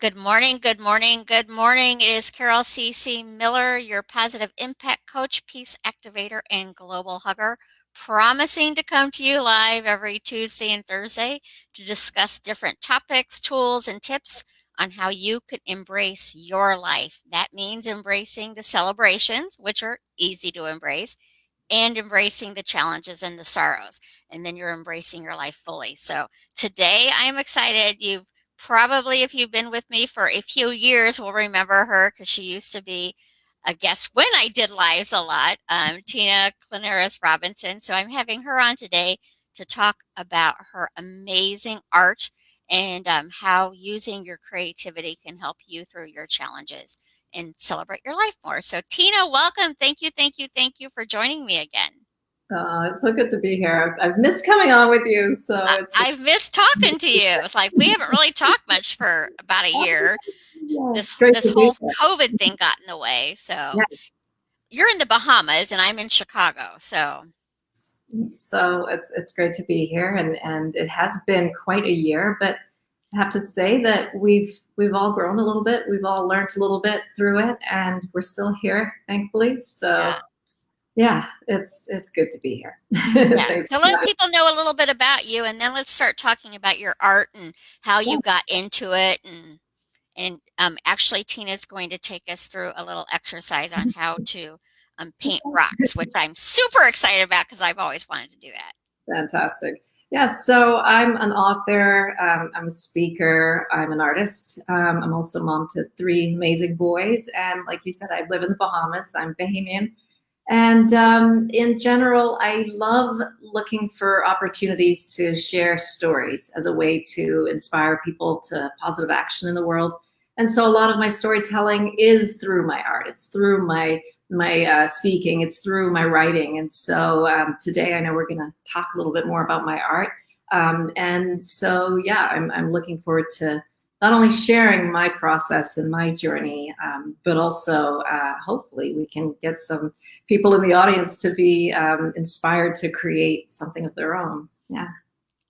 Good morning, good morning, good morning. It is Carol C.C. Miller, your positive impact coach, peace activator, and global hugger, promising to come to you live every Tuesday and Thursday to discuss different topics, tools, and tips on how you can embrace your life. That means embracing the celebrations, which are easy to embrace, and embracing the challenges and the sorrows. And then you're embracing your life fully. So today I am excited. You've probably, if you've been with me for a few years, will remember her because she used to be a guest when I did lives a lot, Tina Clanaris Robinson. So I'm having her on today to talk about her amazing art and how using your creativity can help you through your challenges and celebrate your life more. So, Tina, welcome. Thank you, thank you, thank you for joining me again. It's so good to be here. I've missed coming on with you, so I've missed talking to you. It's like we haven't really talked much for about a year. yeah, it's This great this to be whole here. COVID thing got in the way. Yeah. So you're in the Bahamas and I'm in Chicago. So So it's great to be here, and it has been quite a year, but I have to say that we've all grown a little bit. We've all learned a little bit through it, and we're still here, thankfully. So yeah, yeah, it's good to be here. yeah. Thanks So for let people know a little bit about you, and then let's start talking about your art and how you that. got into it. And actually, Tina's going to take us through a little exercise on how to paint rocks, which I'm super excited about because I've always wanted to do that. Fantastic. Yeah, so I'm an author, I'm a speaker, I'm an artist. I'm also mom to three amazing boys. And like you said, I live in the Bahamas, I'm Bahamian. And in general, I love looking for opportunities to share stories as a way to inspire people to positive action in the world. And so a lot of my storytelling is through my art. It's through my speaking. It's through my writing. And so today I know we're going to talk a little bit more about my art. And so yeah, I'm looking forward to not only sharing my process and my journey, but also hopefully we can get some people in the audience to be inspired to create something of their own. Yeah.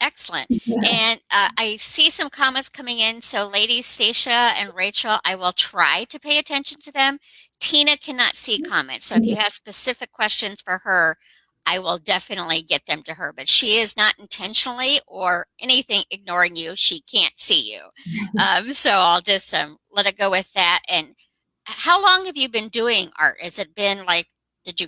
Excellent. And I see some comments coming in. So, ladies, Stacia and Rachel, I will try to pay attention to them. Tina cannot see comments. So, if you have specific questions for her, I will definitely get them to her. But she is not intentionally or anything ignoring you. She can't see you. So, I'll just let it go with that. And how long have you been doing art? Has it been like, did you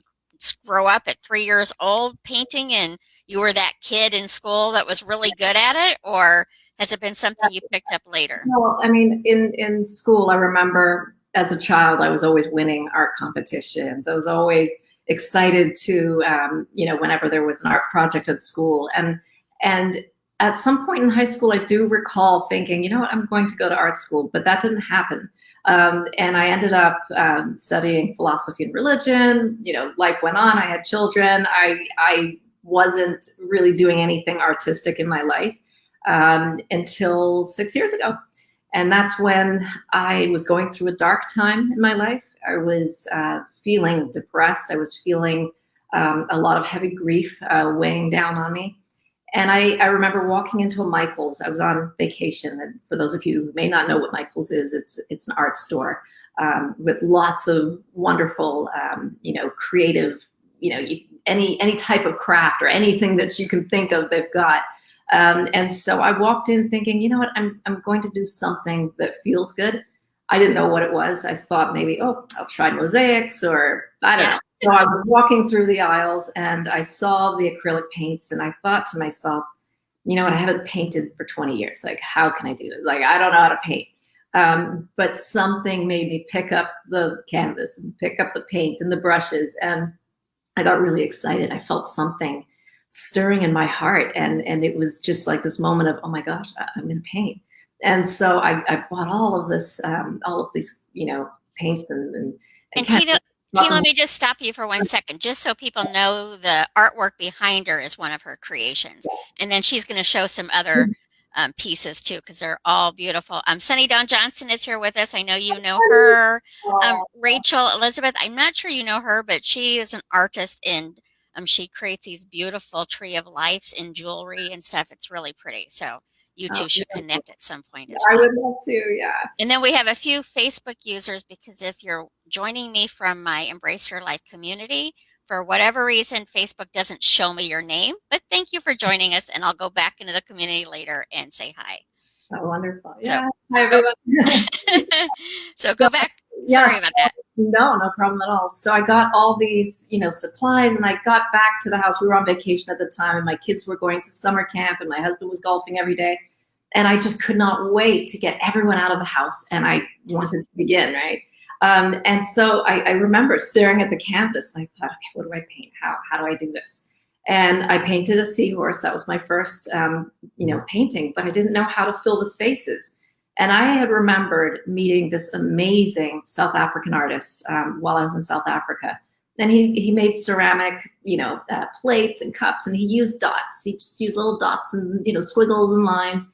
grow up at 3 years old painting and you were that kid in school that was really good at it, or has it been something you picked up later? Well, I mean, in school, I remember as a child, I was always winning art competitions. I was always excited to, whenever there was an art project at school, and at some point in high school, I do recall thinking, you know what, I'm going to go to art school, but that didn't happen. And I ended up studying philosophy and religion. You know, life went on. I had children. I wasn't really doing anything artistic in my life until 6 years ago. And that's when I was going through a dark time in my life. I was feeling depressed. I was feeling a lot of heavy grief weighing down on me. And I remember walking into a Michael's. I was on vacation. And for those of you who may not know what Michael's is, it's an art store with lots of wonderful, creative, any type of craft or anything that you can think of, they've got. And so I walked in thinking, you know what, I'm going to do something that feels good. I didn't know what it was. I thought maybe, oh, I'll try mosaics or I don't Yeah. know. So I was walking through the aisles and I saw the acrylic paints and I thought to myself, you know what, I haven't painted for 20 years. Like, how can I do this? Like, I don't know how to paint. But something made me pick up the canvas and pick up the paint and the brushes. And I got really excited. I felt something stirring in my heart, and it was just like this moment of, oh my gosh, I'm in pain. And so I bought all of these, paints and And kind Tina, let of me just stop you for 1 second, just so people know the artwork behind her is one of her creations. And then she's going to show some other pieces too, because they're all beautiful. Sunny Dawn Johnson is here with us. I know you know her. Rachel Elizabeth, I'm not sure you know her, but she is an artist and she creates these beautiful tree of lives in jewelry and stuff. It's really pretty. So you Oh, two should connect at some point as I well. would love to. Yeah. And then we have a few Facebook users because if you're joining me from my Embrace Your Life community, for whatever reason, Facebook doesn't show me your name, but thank you for joining us, and I'll go back into the community later and say hi. Oh, wonderful. So Yeah. Hi, go, everyone. so So, go back. yeah, Sorry about that. no problem at all. So I got all these, supplies, and I got back to the house. We were on vacation at the time, and my kids were going to summer camp, and my husband was golfing every day. And I just could not wait to get everyone out of the house, and I wanted to begin, right? And so I remember staring at the canvas, and I thought, okay, what do I paint? How do I do this? And I painted a seahorse. That was my first, painting, but I didn't know how to fill the spaces. And I had remembered meeting this amazing South African artist while I was in South Africa. And he made ceramic, plates and cups, and he used dots. He just used little dots and, squiggles and lines.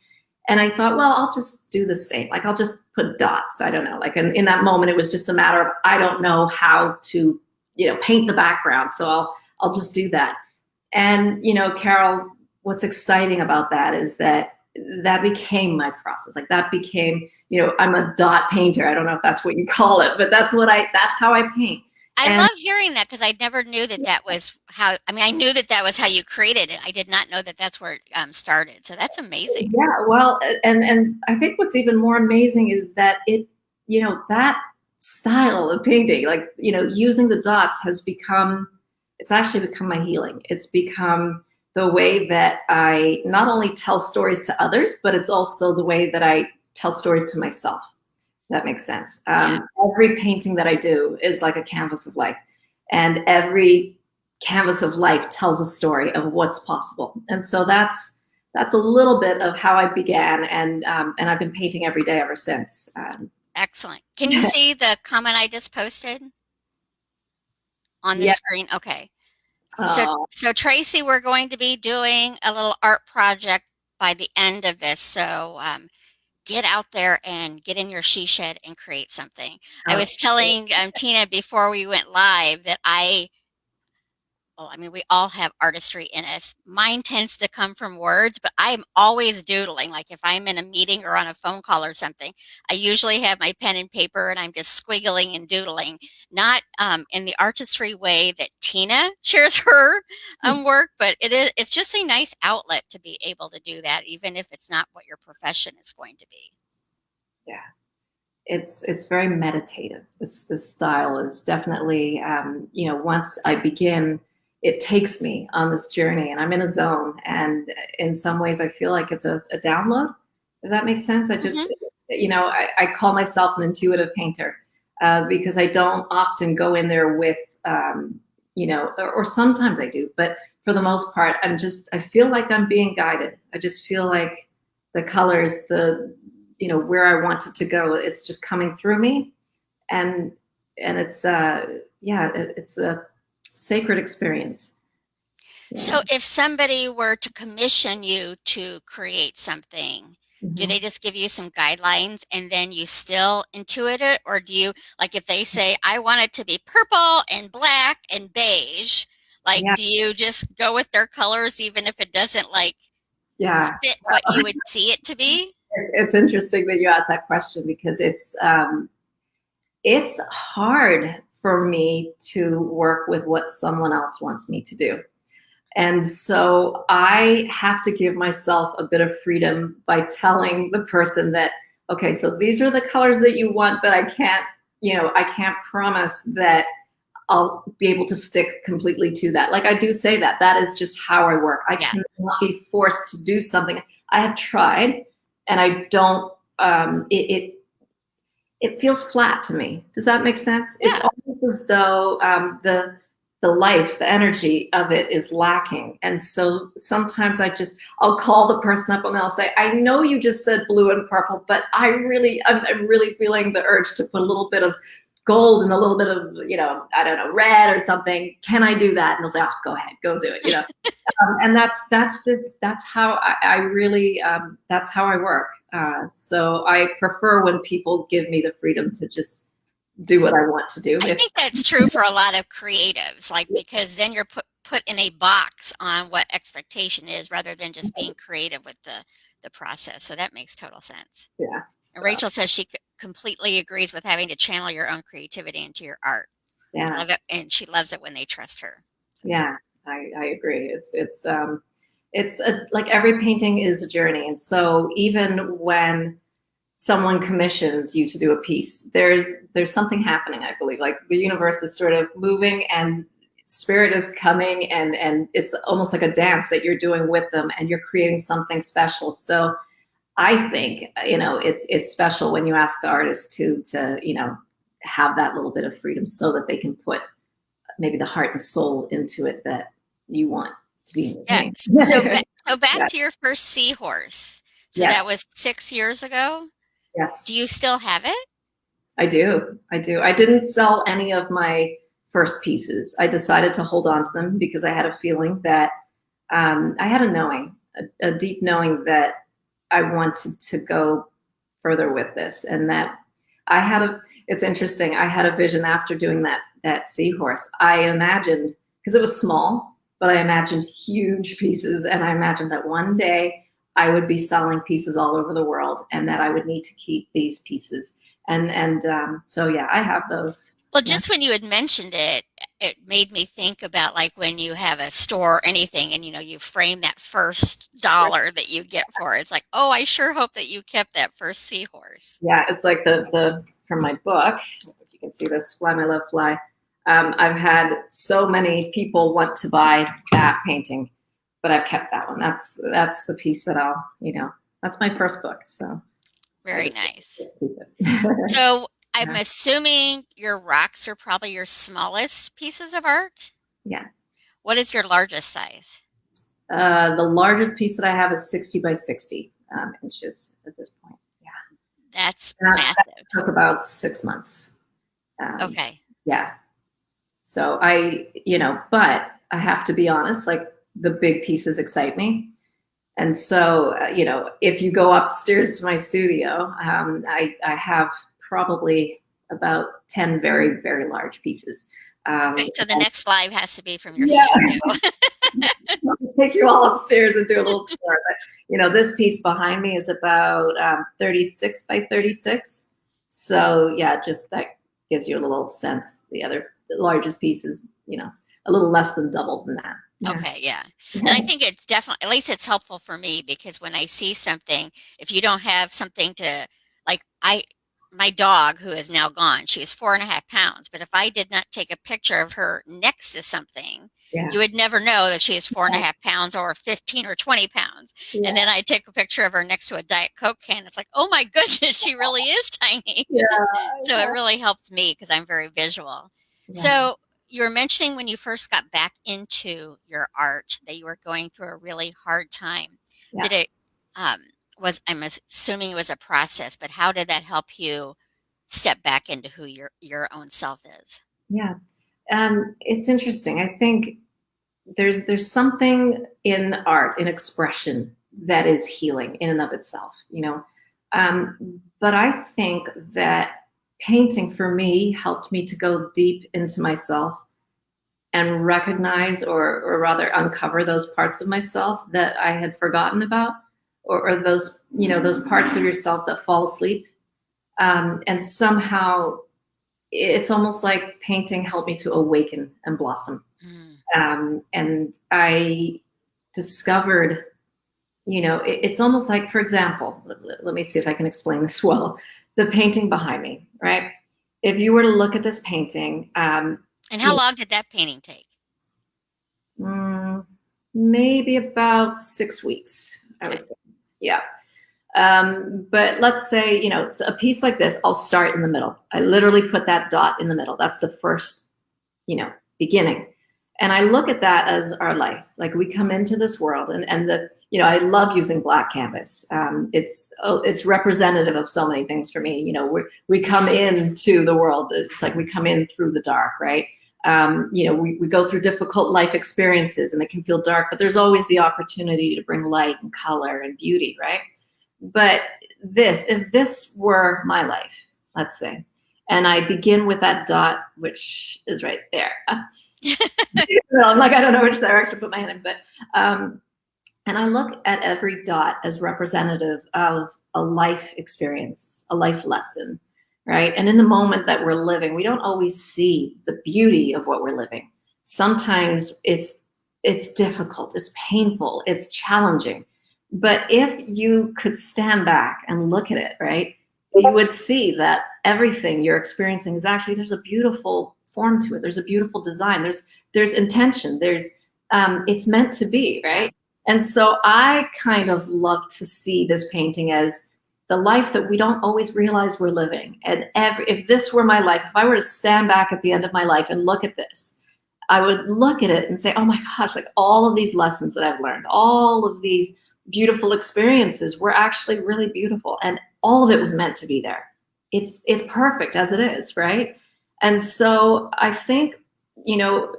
And I thought, well, I'll just do the same. Like, I'll just put dots. I don't know. Like, in that moment, it was just a matter of, I don't know how to, paint the background. So I'll just do that. And, Carol, what's exciting about that is that became my process. Like, that became, I'm a dot painter. I don't know if that's what you call it, but that's how I paint. I love hearing that because I never knew that was how, I knew that was how you created it. I did not know that that's where it started. So that's amazing. Yeah, well, and I think what's even more amazing is that that style of painting, like, using the dots it's actually become my healing. It's become the way that I not only tell stories to others, but it's also the way that I tell stories to myself. That makes sense. Every painting that I do is like a canvas of life, and every canvas of life tells a story of what's possible. And so that's a little bit of how I began, and I've been painting every day ever since. Excellent. Can you see the comment I just posted on the screen? Okay. So Tracy, we're going to be doing a little art project by the end of this. So get out there and get in your she shed and create something. I was telling Tina before we went live that we all have artistry in us. Mine tends to come from words, but I'm always doodling. Like, if I'm in a meeting or on a phone call or something, I usually have my pen and paper and I'm just squiggling and doodling, not in the artistry way that Tina shares her work, but it's just a nice outlet to be able to do that, even if it's not what your profession is going to be. Yeah. It's very meditative. This style is definitely, once I begin, it takes me on this journey, and I'm in a zone. And in some ways, I feel like it's a download, if that makes sense. I just, I call myself an intuitive painter because I don't often go in there with, or sometimes I do, but for the most part, I feel like I'm being guided. I just feel like the colors, where I want it to go, it's just coming through me. And it's, it's a sacred experience. Yeah. So if somebody were to commission you to create something, do they just give you some guidelines and then you still intuit it? Or do you, like, if they say, I want it to be purple and black and beige, do you just go with their colors even if it doesn't fit what you would see it to be? It's interesting that you asked that question because it's hard for me to work with what someone else wants me to do. And so I have to give myself a bit of freedom by telling the person that, okay, so these are the colors that you want, but I can't promise that I'll be able to stick completely to that. Like, I do say that is just how I work. I cannot be forced to do something. I have tried, and I don't, it feels flat to me. Does that make sense? Yeah. It's almost as though the life, the energy of it is lacking. And so sometimes I'll call the person up and I'll say, I know you just said blue and purple, but I'm really feeling the urge to put a little bit of gold and a little bit of, I don't know, red or something. Can I do that? And they'll say, oh, go ahead, go do it. And that's how I really, that's how I work. So I prefer when people give me the freedom to just do what I want to do. I think that's true for a lot of creatives, because then you're put in a box on what expectation is rather than just being creative with the process. So that makes total sense. Yeah. And So, Rachel says she completely agrees with having to channel your own creativity into your art. I yeah. love it, and she loves it when they trust her. So, Yeah, I agree. Like every painting is a journey. And so even when someone commissions you to do a piece, there's something happening, I believe. Like the universe is sort of moving and spirit is coming, and it's almost like a dance that you're doing with them, and you're creating something special. So I think, it's special when you ask the artist to, have that little bit of freedom so that they can put maybe the heart and soul into it that you want to be in the yeah. painting. So back Yeah. to your first seahorse. So that Yes. was 6 years ago. Do Yes. you still have it? I do. I do. I didn't sell any of my first pieces. I decided to hold on to them because I had a feeling that I had a knowing, a deep knowing that I wanted to go further with this, and that I had a. It's interesting. I had a vision after doing that seahorse. I imagined, because it was small, but I imagined huge pieces, and I imagined that one day I would be selling pieces all over the world, and that I would need to keep these pieces. And so yeah, I have those. Well, Yeah. just when you had mentioned it, it made me think about like when you have a store or anything and you frame that first dollar that you get for it. It's like, oh, I sure hope that you kept that first seahorse. Yeah, it's like the from my book. If you can see this, Fly My Love Fly. I've had so many people want to buy that painting, but I've kept that one. That's the piece that that's my first book. So I Very just nice. keep it. So I'm Yeah. assuming your rocks are probably your smallest pieces of art. Yeah. What is your largest size? The largest piece that I have is 60 by 60 inches at this point. Yeah. That's That massive. took about 6 months. Okay. Yeah. So but I have to be honest, like the big pieces excite me. And so, if you go upstairs to my studio, I have probably about 10 very, very large pieces. Okay. So the next live has to be from your Yeah, studio. I'll take you all upstairs and do a little tour. But, this piece behind me is about 36 by 36. So yeah, just that gives you a little sense. The largest piece is, a little less than double than that. Yeah. Okay, yeah. And I think it's definitely, at least it's helpful for me because when I see something, if you don't have something to, like, my dog who is now gone, she was 4.5 pounds, but if I did not take a picture of her next to something, Yeah. you would never know that she is 4.5 pounds or 15 or 20 pounds. Yeah. And then I take a picture of her next to a Diet Coke can. It's like, oh my goodness, she really is tiny. Yeah. So it really helps me because I'm very visual. Yeah. So you were mentioning when you first got back into your art that you were going through a really hard time. Yeah. Did it I'm assuming it was a process, but how did that help you step back into who your own self is? Yeah. It's interesting. I think there's something in art, in expression, that is healing in and of itself, But I think that painting for me helped me to go deep into myself and recognize, or rather uncover, those parts of myself that I had forgotten about, or those, those parts of yourself that fall asleep. And somehow it's almost like painting helped me to awaken and blossom. And I discovered, it's almost like, for example, let me see if I can explain this well. The painting behind me, right? If you were to look at this painting, and how long did that painting take? Maybe about 6 weeks, I would say. Yeah. But let's say, it's a piece like this, I'll start in the middle. I literally put that dot in the middle. That's the first, beginning. And I look at that as our life. Like, we come into this world, and I love using black canvas. It's representative of so many things for me. We come into the world. It's like we come in through the dark, right? We go through difficult life experiences, and it can feel dark, but there's always the opportunity to bring light and color and beauty, right? But if this were my life, let's say, and I begin with that dot, which is right there. I'm like, I don't know which direction to put my hand in, but And I look at every dot as representative of a life experience, a life lesson, right? And in the moment that we're living, we don't always see the beauty of what we're living. Sometimes it's difficult, it's painful, it's challenging. But if you could stand back and look at it, right, you would see that everything you're experiencing is actually, there's a beautiful form to it. There's a beautiful design. There's intention. It's meant to be, right? And so I kind of love to see this painting as the life that we don't always realize we're living. And if this were my life, if I were to stand back at the end of my life and look at this, I would look at it and say, oh my gosh, like all of these lessons that I've learned, all of these beautiful experiences were actually really beautiful. And all of it was meant to be there. It's perfect as it is, right? And so I think, you know,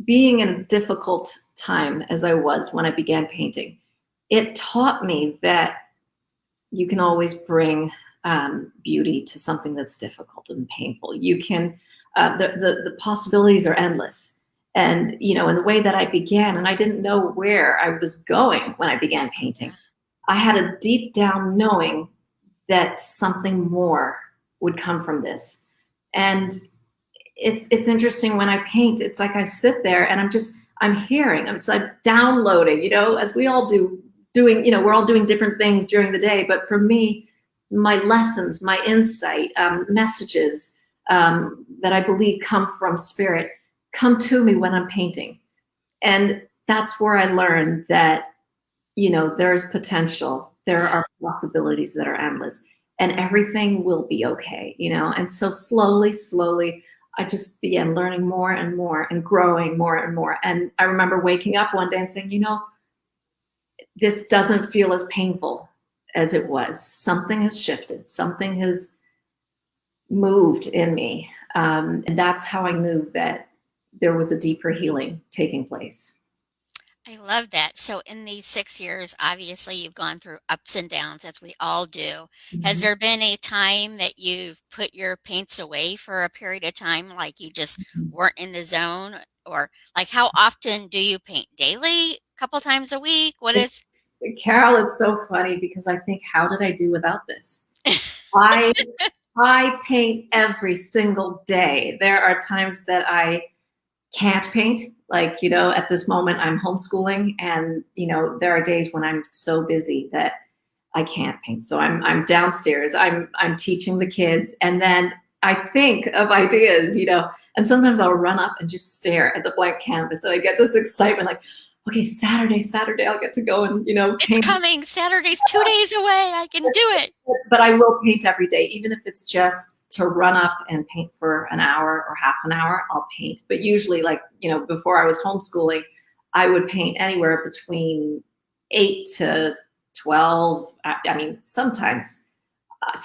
being in a difficult time as I was when I began painting, it taught me that you can always bring beauty to something that's difficult and painful. You can, the possibilities are endless. And, you know, in the way that I began, and I didn't know where I was going when I began painting, I had a deep down knowing that something more would come from this. And it's interesting when I paint, it's like I sit there and I'm hearing, I'm downloading, you know, as we all do, you know, we're all doing different things during the day. But for me, my lessons, my insight, messages that I believe come from spirit come to me when I'm painting. And that's where I learned that, you know, there's potential. There are possibilities that are endless and everything will be okay, you know? And so slowly, I just began learning more and more and growing more and more. And I remember waking up one day and saying, you know, this doesn't feel as painful as it was. Something has shifted. Something has moved in me. And that's how I knew that there was a deeper healing taking place. I love that. So in these 6 years, obviously you've gone through ups and downs as we all do. Has Mhm. there been a time that you've put your paints away for a period of time, like you just weren't in the zone? Or like how often do you paint? Daily? Couple times a week? What It's, is Carol, it's so funny because I think, how did I do without this? I I paint every single day. There are times that I can't paint. Like, you know, at this moment I'm homeschooling and, you know, there are days when I'm so busy that I can't paint. So I'm downstairs, I'm teaching the kids, and then I think of ideas, you know, and sometimes I'll run up and just stare at the blank canvas and I get this excitement like, okay, Saturday I'll get to go and, you know, it's paint. coming? Saturday's 2 days away. I can do it. But I will paint every day, even if it's just to run up and paint for an hour or half an hour, I'll paint. But usually, like, you know, before I was homeschooling, I would paint anywhere between 8 to 12. I mean, sometimes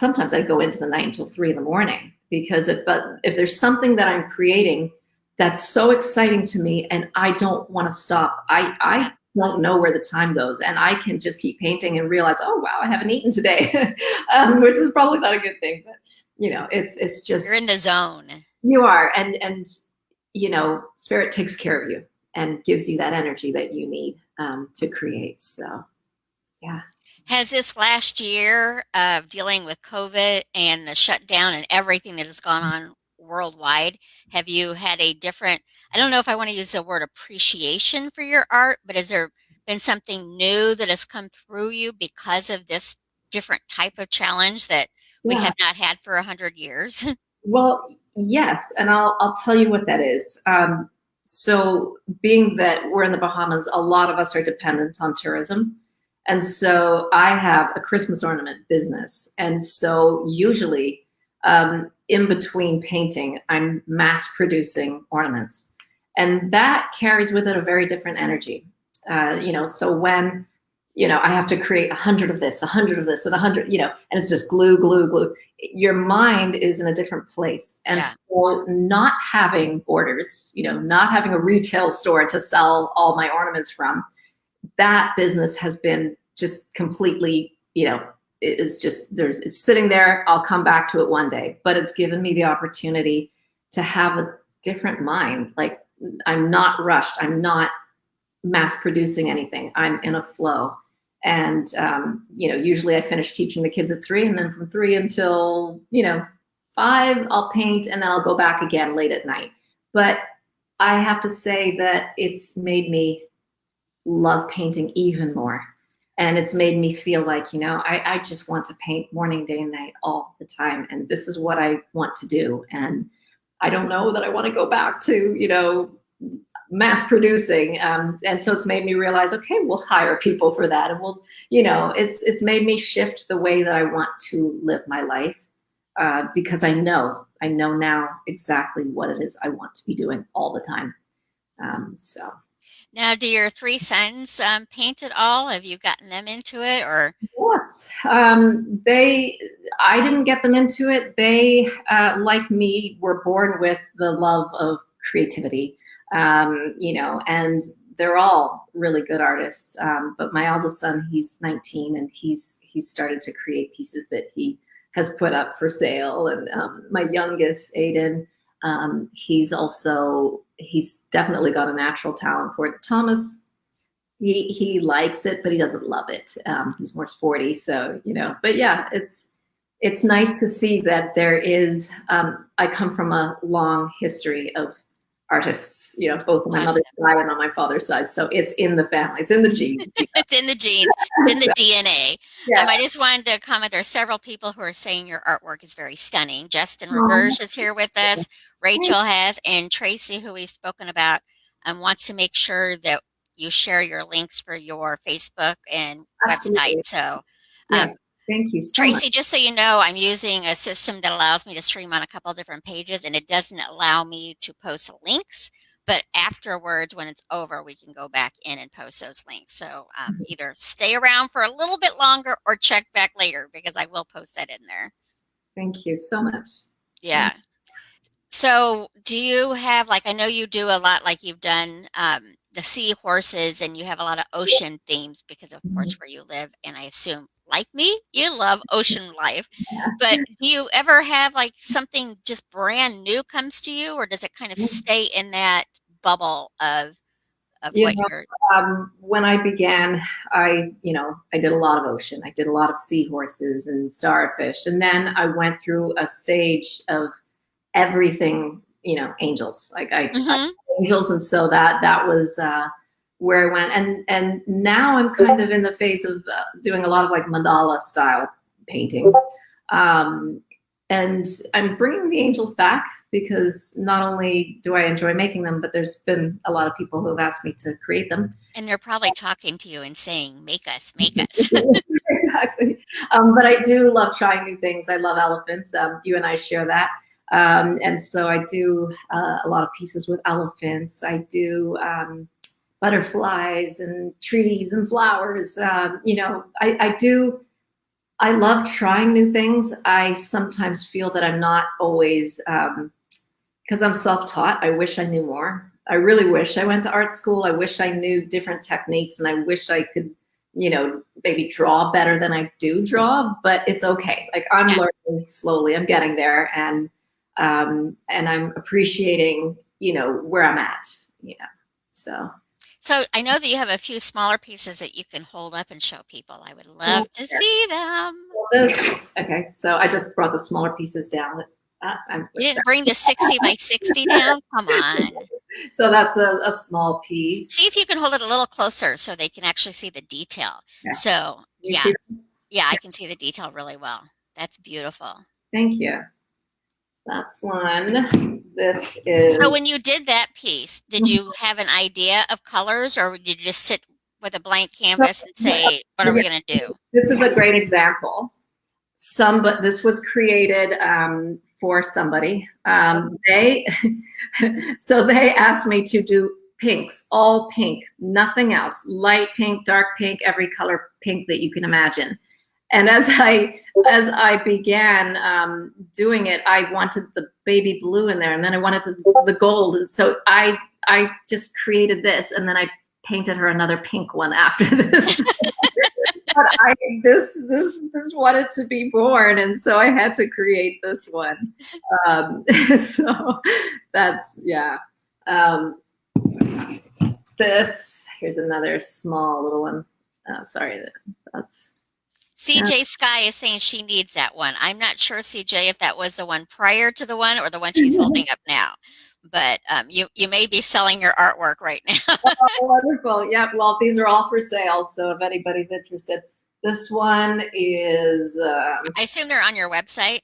I'd go into the night until 3 in the morning because if there's something that I'm creating that's so exciting to me and I don't want to stop, I don't know where the time goes and I can just keep painting and realize, oh wow, I haven't eaten today, which is probably not a good thing, but you know, it's just, You're in the zone. you are, and you know, spirit takes care of you and gives you that energy that you need to create. So yeah. Has this last year of dealing with COVID and the shutdown and everything that has gone on worldwide, have you had a different, I don't know if I want to use the word appreciation for your art, but has there been something new that has come through you because of this different type of challenge that we Yeah. have not had for 100 years? Well, yes, and I'll tell you what that is. So, being that we're in the Bahamas, a lot of us are dependent on tourism, and so I have a Christmas ornament business, and so usually, in between painting, I'm mass producing ornaments, and that carries with it a very different energy. You know, so when, you know, I have to create 100 of this, 100 of this, and 100, you know, and it's just glue, glue, glue. Your mind is in a different place. And Yeah. so not having orders, you know, not having a retail store to sell all my ornaments from, that business has been just completely, you know, it's just, it's sitting there. I'll come back to it one day, but it's given me the opportunity to have a different mind. Like, I'm not rushed. I'm not mass producing anything. I'm in a flow. And, usually I finish teaching the kids at 3, and then from 3 until, 5, I'll paint, and then I'll go back again late at night. But I have to say that it's made me love painting even more. And it's made me feel like, I just want to paint morning, day, and night all the time. And this is what I want to do. And I don't know that I want to go back to, mass producing. And so it's made me realize, okay, we'll hire people for that. And it's made me shift the way that I want to live my life, because I know now exactly what it is I want to be doing all the time. So. Now, do your 3 sons paint at all? Have you gotten them into it, or? Yes, I didn't get them into it. They, like me, were born with the love of creativity, and they're all really good artists. But my eldest son, he's 19, and he's started to create pieces that he has put up for sale. And my youngest, Aiden, he's definitely got a natural talent for it. Thomas, he likes it, but he doesn't love it. He's more sporty, so But yeah, it's nice to see that there is. I come from a long history of artists, both on my mother's side and on my father's side. So it's in the family. It's in the genes. It's in the genes. It's in the DNA. Yeah. I just wanted to comment. There are several people who are saying your artwork is very stunning. Justin Reverge is here with us. Rachel has, and Tracy, who we've spoken about, wants to make sure that you share your links for your Facebook and website. So, yes. Thank you so Tracy, much. just so you know, I'm using a system that allows me to stream on a couple of different pages, and it doesn't allow me to post links. But afterwards, when it's over, we can go back in and post those links. So either stay around for a little bit longer or check back later, because I will post that in there. Thank you so much. Yeah. So do you have, I know you do a lot, like you've done the seahorses, and you have a lot of ocean themes because, of course, where you live. And I assume, like me, you love ocean life. Yeah. But do you ever have something just brand new comes to you, or does it kind of stay in that bubble of what you're? When I began, I did a lot of ocean. I did a lot of seahorses and starfish, and then I went through a stage of everything, angels. I angels, and so that was where I went, and now I'm kind of in the phase of doing a lot of mandala style paintings, and I'm bringing the angels back because not only do I enjoy making them, but there's been a lot of people who have asked me to create them, and they're probably talking to you and saying, "Make us, make us." Exactly. But I do love trying new things. I love elephants. You and I share that. And so I do a lot of pieces with elephants. I do butterflies and trees and flowers. I love trying new things. I sometimes feel that I'm not always, because I'm self-taught, I wish I knew more. I really wish I went to art school. I wish I knew different techniques, and I wish I could, maybe draw better than I do draw, but it's okay. I'm learning slowly. I'm getting there. And I'm appreciating, where I'm at, So I know that you have a few smaller pieces that you can hold up and show people. I would love to see them. Okay, so I just brought the smaller pieces down. You didn't bring the 60 by 60 down? Come on. So that's a small piece. See if you can hold it a little closer so they can actually see the detail. Yeah. So, yeah, I can see the detail really well. That's beautiful. Thank you. That's one. This is. So when you did that piece, did you have an idea of colors, or did you just sit with a blank canvas and say, what are we going to do? This is a great example. This was created for somebody. They asked me to do pinks, all pink, nothing else. Light pink, dark pink, every color pink that you can imagine. And as I began doing it, I wanted the baby blue in there, and then I wanted the gold. And so I just created this, and then I painted her another pink one after this. But this wanted to be born, and so I had to create this one. So that's this. Here's another small little one. Sorry, that's CJ Sky is saying she needs that one. I'm not sure, CJ, if that was the one prior to the one or the one she's holding up now. But you may be selling your artwork right now. oh, wonderful. Yeah, well, these are all for sale, so if anybody's interested. This one is I assume they're on your website.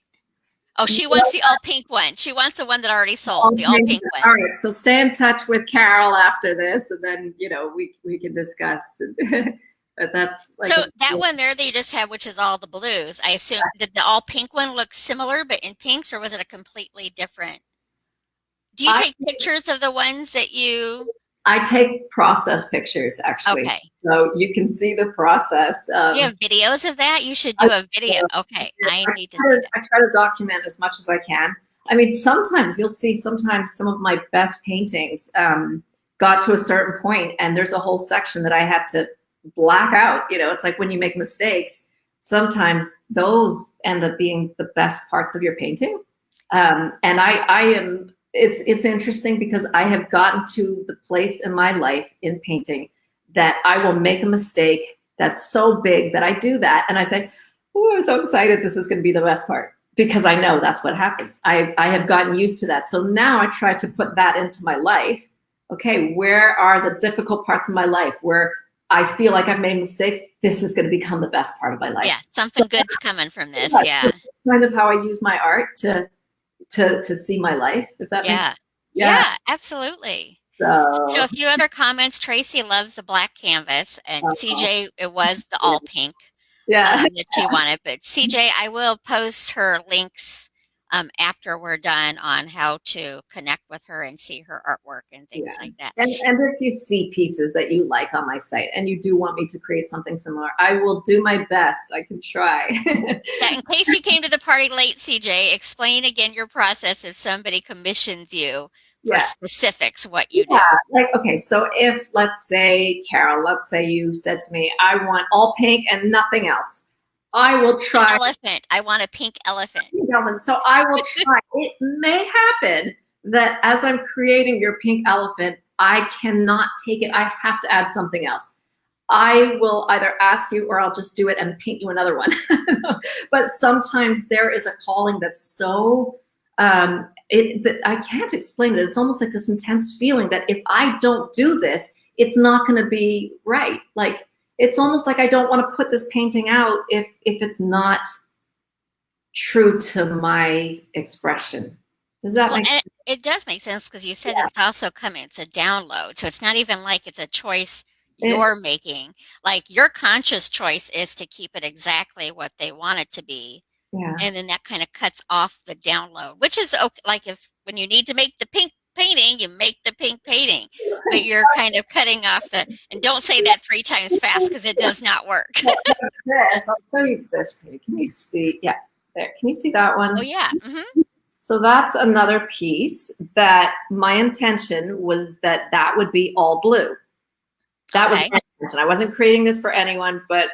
Oh, she wants the all pink one. She wants the one that already sold, the all pink one. All right, so stay in touch with Carol after this, and then we can discuss. But that's like so that one there that you just have, which is all the blues. I assume did the all pink one look similar but in pinks, or was it a completely different? Do you take pictures of the ones that you? I take process pictures, actually. Okay. So you can see the process. Do you have videos of that? You should do a video. Okay, I need to see that. I try to document as much as I can. I mean, sometimes you'll see some of my best paintings got to a certain point, and there's a whole section that I had to black out. It's like when you make mistakes, sometimes those end up being the best parts of your painting. And I am. It's interesting because I have gotten to the place in my life in painting that I will make a mistake that's so big that I do that, and I say, "Oh, I'm so excited! This is going to be the best part," because I know that's what happens. I have gotten used to that, so now I try to put that into my life. Okay, where are the difficult parts of my life where I feel like I've made mistakes? This is going to become the best part of my life. Yeah, something good's coming from this. Yeah, kind of how I use my art to see my life, if that makes sense. Yeah, absolutely. So a few other comments. Tracy loves the black canvas, and CJ, it was the all pink that she wanted. But CJ, I will post her links after we're done on how to connect with her and see her artwork and things like that. And if you see pieces that you like on my site and you do want me to create something similar, I will do my best. I can try. In case you came to the party late, CJ, explain again your process if somebody commissions you for specifics, what you do. Like, okay, so if, let's say, Carol, let's say you said to me, I want all pink and nothing else. I will try. Elephant. I want a pink elephant. So I will try. It may happen that as I'm creating your pink elephant, I cannot take it. I have to add something else. I will either ask you or I'll just do it and paint you another one. But sometimes there is a calling that's so, that I can't explain it. It's almost like this intense feeling that if I don't do this, it's not going to be right. Like, it's almost like I don't want to put this painting out if it's not true to my expression. Does that make sense? It does make sense because you said it's also coming. It's a download. So it's not even like it's a choice you're making. Like your conscious choice is to keep it exactly what they want it to be. Yeah. And then that kind of cuts off the download, which is okay. Like when you need to make the pink painting, you make the pink painting, but you're kind of cutting off and don't say that 3 times fast because it does not work. I'll show you this painting. Can you see? Yeah, there. Can you see that one? Oh, yeah. Mm-hmm. So that's another piece that my intention was that would be all blue. That was my intention. I wasn't creating this for anyone, but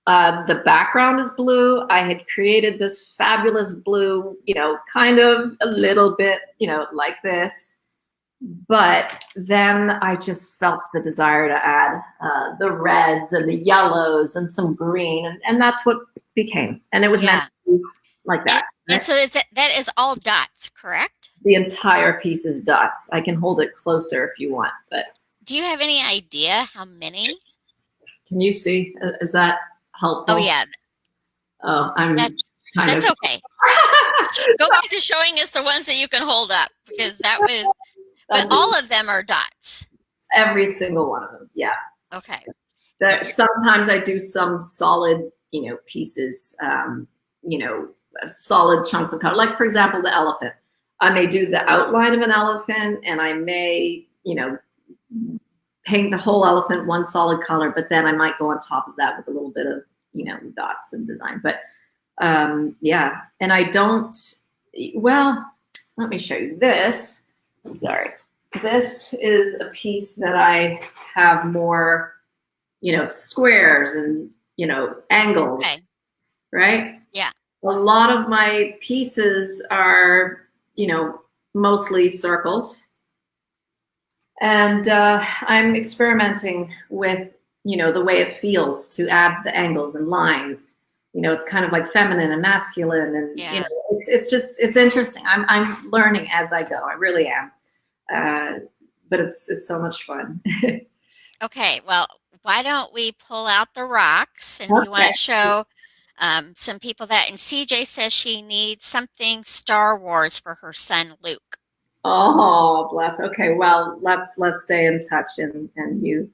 the background is blue. I had created this fabulous blue, kind of a little bit, like this. But then I just felt the desire to add the reds and the yellows and some green, and that's what became. And it was meant to be like that. And so that is all dots, correct? The entire piece is dots. I can hold it closer if you want, but. Do you have any idea how many? Can you see? Is that helpful? Oh, yeah. Oh, that's okay. Go back to showing us the ones that you can hold up, because that was, but all of them are dots. Every single one of them, yeah. Okay. Sometimes I do some solid, pieces, solid chunks of color. Like, for example, the elephant. I may do the outline of an elephant, and I may, paint the whole elephant one solid color, but then I might go on top of that with a little bit of, dots and design. But yeah, and I don't, well, let me show you this. Sorry. This is a piece that I have more, squares and, angles, right? Yeah. A lot of my pieces are, mostly circles. And I'm experimenting with, the way it feels to add the angles and lines. It's kind of like feminine and masculine, and Yeah. it's interesting. I'm learning as I go. I really am. But it's so much fun. Okay, well, why don't we pull out the rocks and you want Okay. to show some people that, and CJ says she needs something Star Wars for her son Luke. Oh, bless. Okay, well, let's stay in touch, and you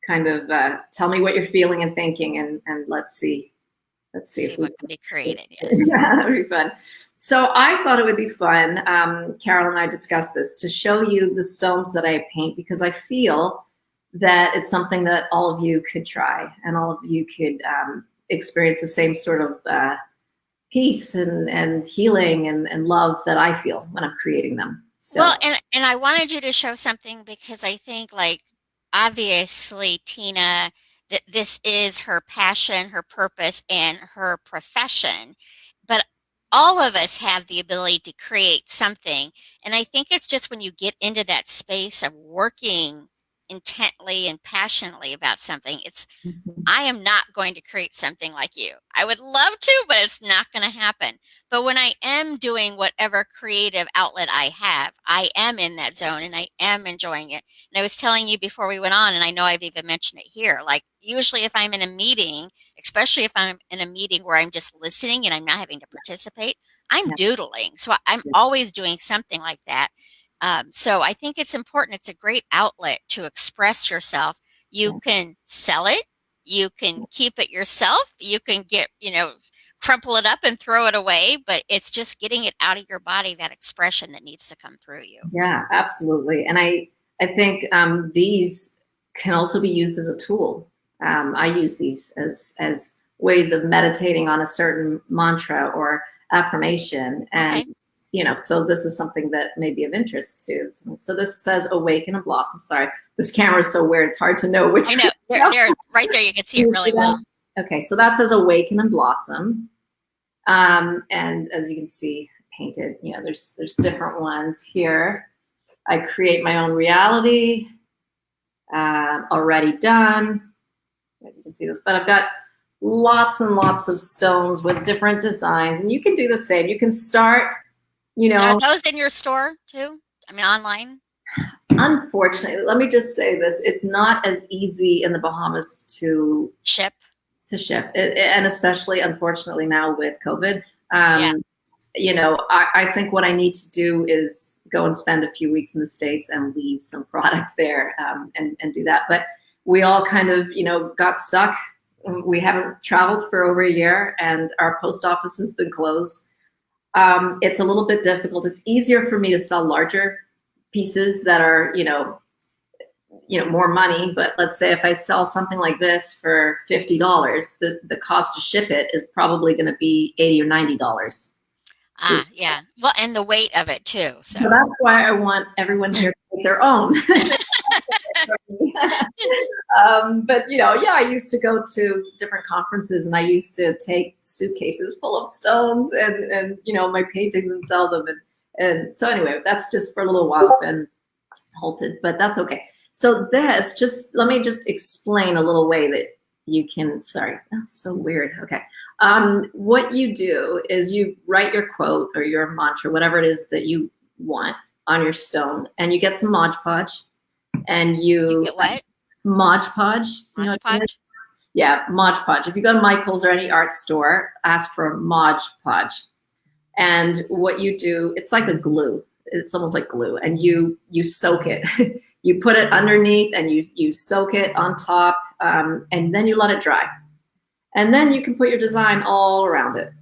kind of tell me what you're feeling and thinking, and let's see See if we what can be can. created, yes. Yeah, that'd be fun. So I thought it would be fun. Carol and I discussed this to show you the stones that I paint, because I feel that it's something that all of you could try, and all of you could experience the same sort of peace and healing and love that I feel when I'm creating them. So Well, and I wanted you to show something because I think, like, obviously Tina, that this is her passion, her purpose, and her profession. But all of us have the ability to create something. And I think it's just when you get into that space of working intently and passionately about something, I am not going to create something like you. I would love to, but it's not going to happen. But when I am doing whatever creative outlet I have, I am in that zone and I am enjoying it. And I was telling you before we went on, and I know I've even mentioned it here, like usually if I'm in a meeting, especially if I'm in a meeting where I'm just listening and I'm not having to participate, I'm yeah, doodling. So I'm always doing something like that. So I think it's important. It's a great outlet to express yourself. You yeah, can sell it, you can keep it yourself. You can crumple it up and throw it away, but it's just getting it out of your body, that expression that needs to come through you. yeah, absolutely. And I think these can also be used as a tool. I use these as ways of meditating on a certain mantra or affirmation, and Okay. so this is something that may be of interest to. So this says "Awaken and Blossom." Sorry, this camera is so weird; it's hard to know I which. know. They're right there. You can see it really well. Okay, so that says "Awaken and Blossom." And as you can see, painted, there's different ones here. I create my own reality, already done. You can see this, but I've got lots and lots of stones with different designs, and you can do the same. You can start, Are those in your store too? I mean, online? unfortunately, let me just say this, it's not as easy in the Bahamas Ship? to ship, and especially unfortunately now with COVID. Yeah. Um, I think what I need to do is go and spend a few weeks in the States and leave some product there, and do that. But we all kind of, got stuck. We haven't traveled for over a year, and our post office has been closed. It's a little bit difficult. It's easier for me to sell larger pieces that are, more money. But let's say if I sell something like this for $50, the cost to ship it is probably going to be $80 or $90. Ah, yeah. Well, and the weight of it too. So So, that's why I want everyone here to make their own. But yeah, I used to go to different conferences, and I used to take suitcases full of stones and my paintings and sell them. And so anyway, that's just for a little while been halted, but that's okay. So let me just explain a little way that you can, sorry, that's so weird. Okay. What you do is you write your quote or your mantra, whatever it is that you want, on your stone, and you get some Mod Podge, and you you get what? Mod Podge. You know Mod what I mean? Podge? Yeah, Mod Podge. If you go to Michael's or any art store, ask for Mod Podge. And what you do, it's like a glue. It's almost like glue, and you soak it. You put it underneath, and you soak it on top, and then you let it dry. And then you can put your design all around it,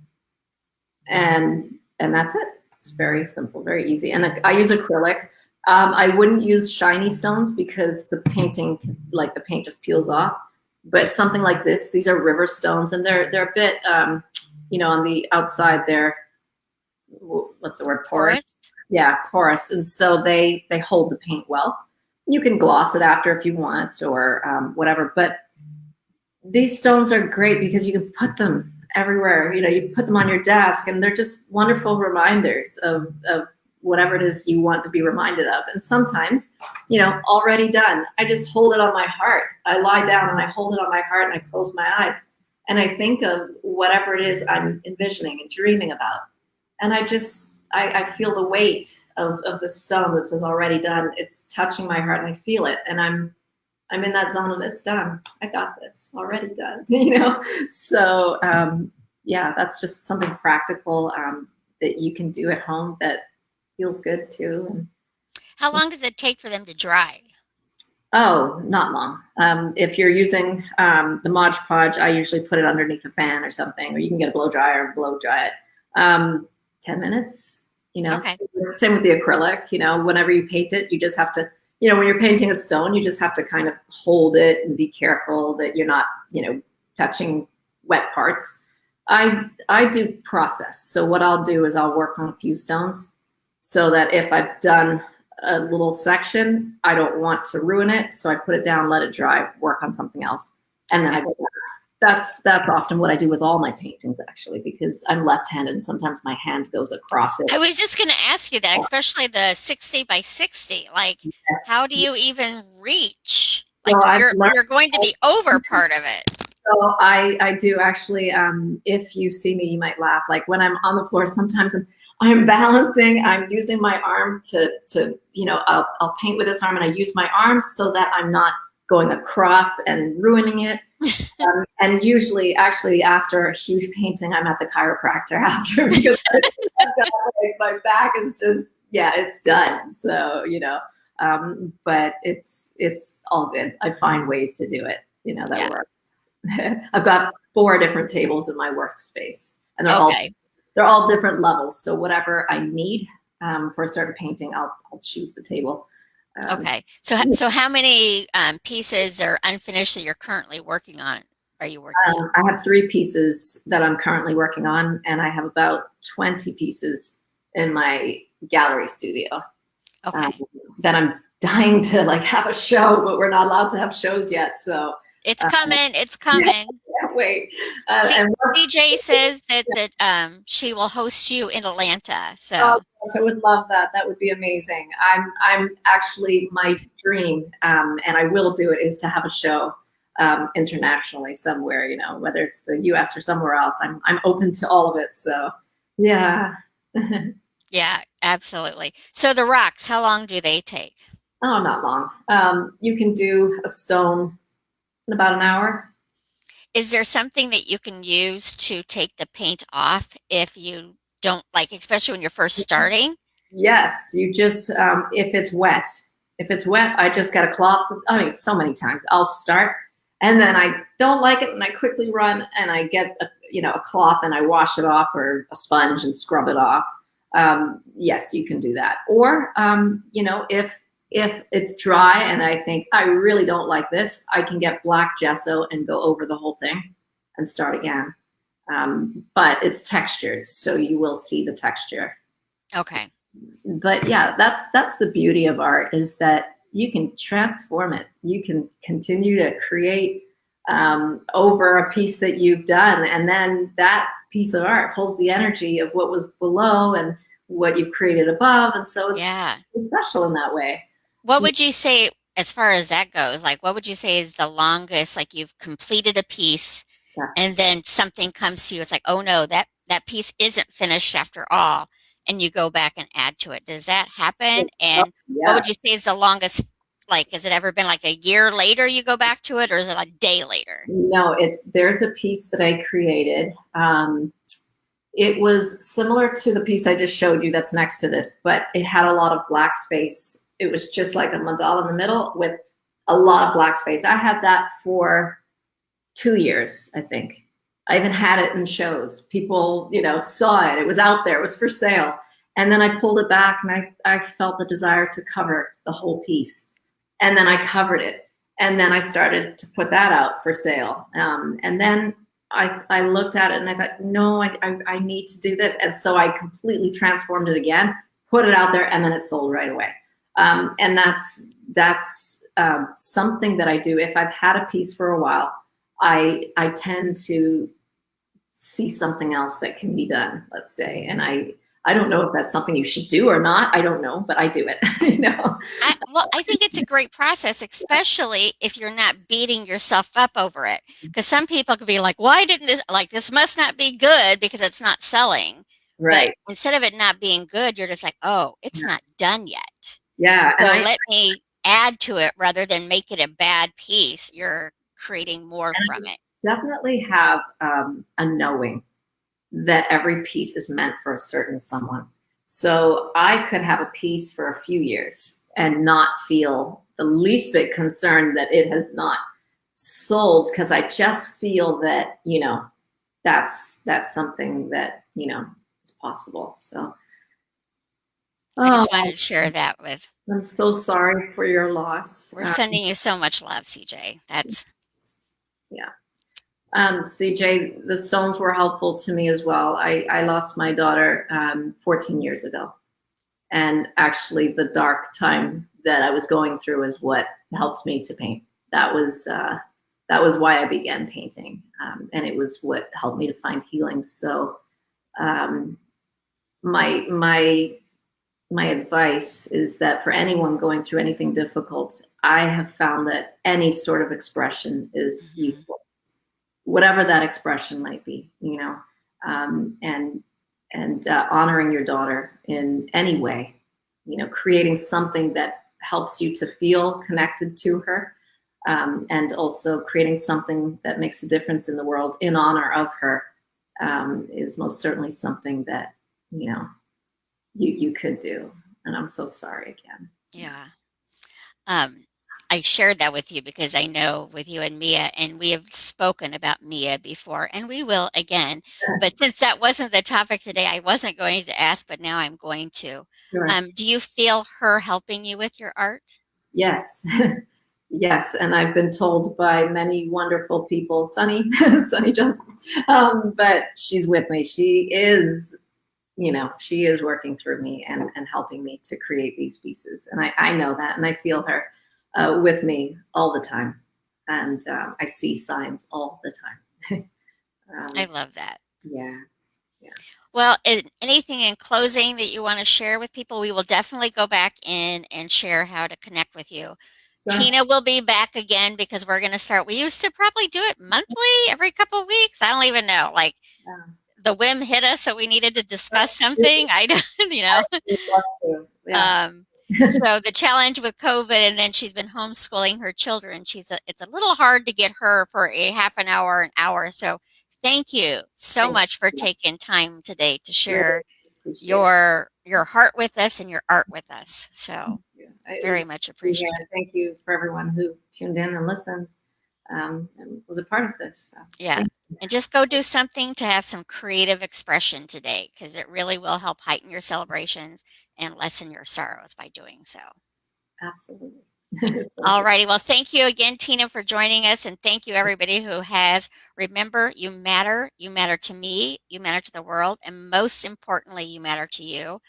and that's it. It's very simple, very easy. And I use acrylic. I wouldn't use shiny stones because the paint just peels off. But something like this, these are river stones, and they're a bit, on the outside they're, what's the word, porous? Porous? Yeah, porous, and so they hold the paint well. You can gloss it after if you want, or whatever. But these stones are great because you can put them everywhere. You put them on your desk, and they're just wonderful reminders of whatever it is you want to be reminded of. And sometimes, already done. I just hold it on my heart. I lie down and I hold it on my heart and I close my eyes and I think of whatever it is I'm envisioning and dreaming about. And I feel the weight of the stone that says already done. It's touching my heart and I feel it. And I'm in that zone of it's done. I got this already done, So yeah, that's just something practical that you can do at home that feels good too. How long does it take for them to dry? Oh, not long. If you're using the Mod Podge, I usually put it underneath a fan or something, or you can get a blow dryer and blow dry it. 10 minutes, Okay. Same with the acrylic, whenever you paint it, you just have to, when you're painting a stone, you just have to kind of hold it and be careful that you're not, touching wet parts. I do process. So what I'll do is I'll work on a few stones so that if I've done a little section, I don't want to ruin it. So I put it down, let it dry, work on something else. And then I go back. That's often what I do with all my paintings, actually, because I'm left-handed and sometimes my hand goes across it. I was just going to ask you that, especially the 60 by 60. Like, Yes. how do you even reach? Like, So you're going to be over part of it. So I do actually, if you see me, you might laugh. Like when I'm on the floor, sometimes I'm balancing, I'm using my arm to I'll paint with this arm and I use my arm so that I'm not going across and ruining it. And usually, actually, after a huge painting, I'm at the chiropractor after because my back is just, it's done. So, but it's all good. I find ways to do it, that work. I've got 4 different tables in my workspace, and they're all different levels. So whatever I need for a certain painting, I'll choose the table. Okay. So how many pieces are unfinished that you're currently working on? Are you working on? I have 3 pieces that I'm currently working on, and I have about 20 pieces in my gallery studio. Okay. That I'm dying to have a show, but we're not allowed to have shows yet. So it's coming. It's coming. Can't wait. DJ says that she will host you in Atlanta. So I would love that. That would be amazing. I'm actually, my dream, and I will do it, is to have a show internationally somewhere. Whether it's the U.S. or somewhere else. I'm open to all of it. So yeah. Yeah, absolutely. So the rocks, how long do they take? Oh, not long. You can do a stone in about an hour. Is there something that you can use to take the paint off if you don't especially when you're first starting? Yes, you just, if it's wet, I just get a cloth. I mean, so many times I'll start and then I don't like it and I quickly run and I get a cloth and I wash it off, or a sponge and scrub it off. Yes, you can do that. Or, if it's dry and I think I really don't like this, I can get black gesso and go over the whole thing and start again. But it's textured, so you will see the texture. Okay. But yeah, that's the beauty of art, is that you can transform it. You can continue to create over a piece that you've done, and then that piece of art pulls the energy of what was below and what you've created above, and so it's special in that way. What would you say, as far as that goes, what would you say is the longest, you've completed a piece and then something comes to you, it's like, oh no, that piece isn't finished after all, and you go back and add to it. Does that happen? And what would you say is the longest, has it ever been a year later you go back to it, or is it a day later? No, there's a piece that I created. It was similar to the piece I just showed you that's next to this, but it had a lot of black space. It was just like a mandala in the middle with a lot of black space. I had that for 2 years, I think. I even had it in shows. People, saw it. It was out there. It was for sale. And then I pulled it back and I felt the desire to cover the whole piece. And then I covered it. And then I started to put that out for sale. And then I looked at it and I thought, no, I need to do this. And so I completely transformed it again, put it out there, and then it sold right away. And that's something that I do. If I've had a piece for a while, I tend to see something else that can be done, let's say, and I don't know if that's something you should do or not. I don't know, but I do it, you know. I think it's a great process, especially if you're not beating yourself up over it. Because some people could be like, why didn't this, like, this must not be good because it's not selling. But Right. instead of it not being good, you're just like, oh, it's Yeah. not done yet. Yeah. And So I let me add to it rather than make it a bad piece. You're creating more from it. definitely have a knowing that every piece is meant for a certain someone. So I could have a piece for a few years and not feel the least bit concerned that it has not sold because I just feel that, you know, that's something that, you know, is possible. So, I oh, just wanted to share that with. I'm so sorry for your loss. We're sending you so much love, CJ. That's Yeah. CJ, the stones were helpful to me as well. I lost my daughter 14 years ago. And actually, the dark time that I was going through is what helped me to paint. That was why I began painting, and it was what helped me to find healing. So, um, my my my advice is that for anyone going through anything difficult, I have found that any sort of expression is mhm. useful, whatever that expression might be, you know, um, and honoring your daughter in any way, you know, creating something that helps you to feel connected to her, and also creating something that makes a difference in the world in honor of her, is most certainly something that, you know, you could do. And I'm so sorry again. Yeah. Um, I shared that with you because I know with you and Mia, and we have spoken about Mia before, and we will again. But since that wasn't the topic today, I wasn't going to ask, but now I'm going to. Sure. Do you feel her helping you with your art? Yes. Yes, and I've been told by many wonderful people, Sunny, Sunny Johnson, but she's with me. She is, you know, she is working through me and helping me to create these pieces. And I know that, and I feel her with me all the time. And I see signs all the time. I um, love that. yeah, yeah. Well, anything in closing that you want to share with people? We will definitely go back in and share how to connect with you. Sure. Tina will be back again because we're going to start. We used to probably do it monthly, every couple of weeks. I don't even know. Like Um, the whim hit us, so we needed to discuss something. I don't, you know. I'd love to. Yeah. Um, so the challenge with COVID, and then she's been homeschooling her children. It's a little hard to get her for a half an hour. So thank you so Thank much for you. taking time today to Really share appreciate your heart with us and your art with us. So it. It very was much yeah. appreciated. Thank you for everyone who tuned in and listened, and was a part of this. So Yeah. thank And just go do something to have some creative expression today because it really will help heighten your celebrations and lessen your sorrows by doing so. you. Absolutely. Thank All you. righty. Well, thank you again, Tina, for joining us. And thank you, everybody who has. Remember, you matter. You matter to me. You matter to the world. And most importantly, you matter to you.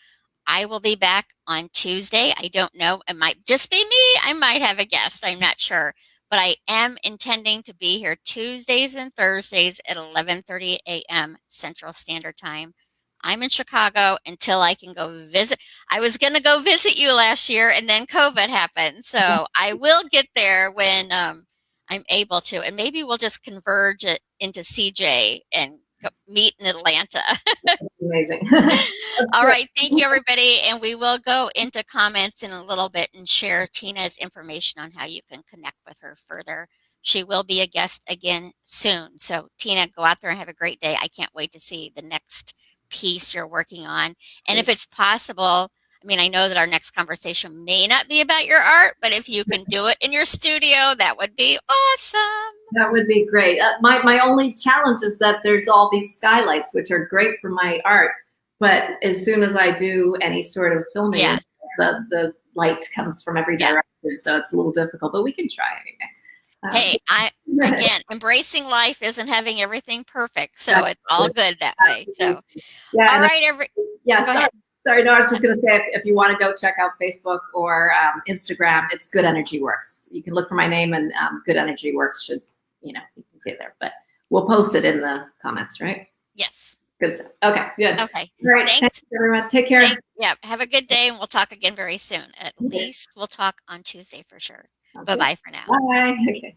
I will be back on Tuesday. I don't know. It might just be me. I might have a guest. I'm not sure. But I am intending to be here Tuesdays and Thursdays at 11:30 a.m. Central Standard Time. I'm in Chicago until I can go visit. I was going to go visit you last year and then COVID happened. So I will get there when I'm able to. And maybe we'll just converge it into CJ and meet in Atlanta. Amazing. That's All great. right. Thank you, everybody. And we will go into comments in a little bit and share Tina's information on how you can connect with her further. She will be a guest again soon. So, Tina, go out there and have a great day. I can't wait to see the next piece you're working on. And if it's possible, I mean, I know that our next conversation may not be about your art, but if you can do it in your studio, that would be awesome. That would be great. My only challenge is that there's all these skylights, which are great for my art, but as soon as I do any sort of filming, Yeah. the light comes from every Yeah. direction, so it's a little difficult. But we can try anyway. Hey, again, embracing life isn't having everything perfect, so it's all good that way. So, Absolutely. Yeah, all and right, yeah, go sorry, ahead. sorry. No, I was just going to say if you want to go check out Facebook or Instagram, it's Good Energy Works. You can look for my name, and Good Energy Works should, you know, you can see it there. But we'll post it in the comments, right? Yes. Good stuff. Okay, good. Okay. All right. Thanks. Thanks, everyone. Take care. Yeah. Have a good day, and we'll talk again very soon. At Okay. least we'll talk on Tuesday for sure. Sounds good. Bye-bye for now. Bye. Okay.